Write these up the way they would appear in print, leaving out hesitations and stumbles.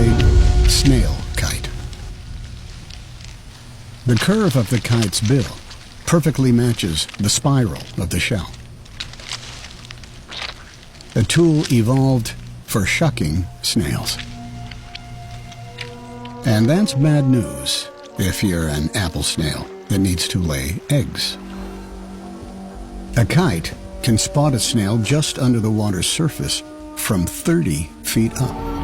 a snail kite. The curve of the kite's bill perfectly matches the spiral of the shell. A tool evolved for shucking snails. And that's bad news if you're an apple snail that needs to lay eggs. A kite can spot a snail just under the water's surface from 30 feet up.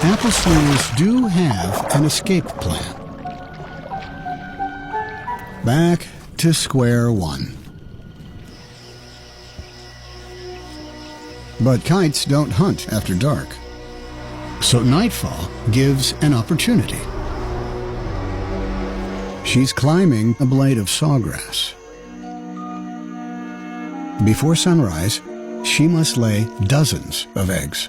Apple snails do have an escape plan. Back to square one. But kites don't hunt after dark, so nightfall gives an opportunity. She's climbing a blade of sawgrass. Before sunrise, she must lay dozens of eggs.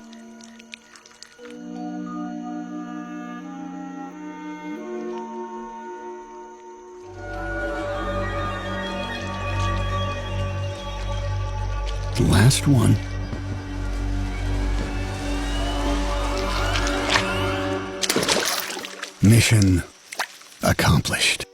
Last one. Mission accomplished.